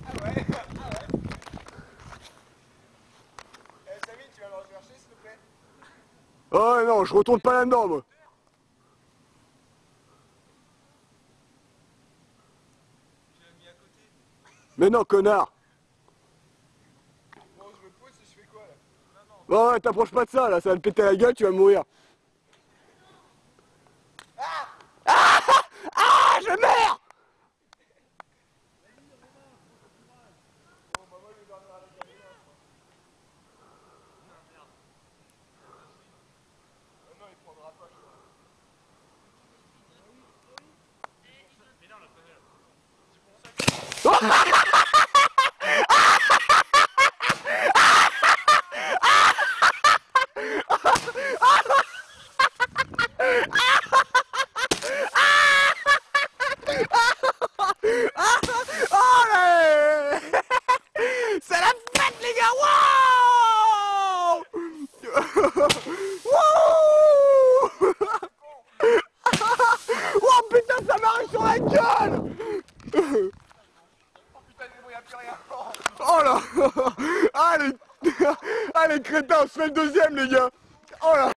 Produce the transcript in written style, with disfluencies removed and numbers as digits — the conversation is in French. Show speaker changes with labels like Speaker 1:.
Speaker 1: Ah ouais, ah ouais. Samy, tu vas me rechercher s'il te plaît?
Speaker 2: Oh non, je retourne pas là-dedans moi.
Speaker 1: Tu l'as mis à côté.
Speaker 2: Mais non, connard.
Speaker 1: Bon, je me pose et je fais quoi là?
Speaker 2: Oh ouais, t'approches pas de ça là, ça va te péter la gueule, tu vas mourir. Ah, je meurs.
Speaker 1: Bon, bah moi je vais dormir à la cabine. Non, il prendra pas, je crois.
Speaker 2: Oh là. C'est la fête les gars. Wow. Wow. Oh putain, ça m'arrive sur la gueule.
Speaker 1: Oh putain, mais bon, y'a plus rien.
Speaker 2: Oh là. Allez, allez crétin, on se fait le deuxième les gars. Oh là.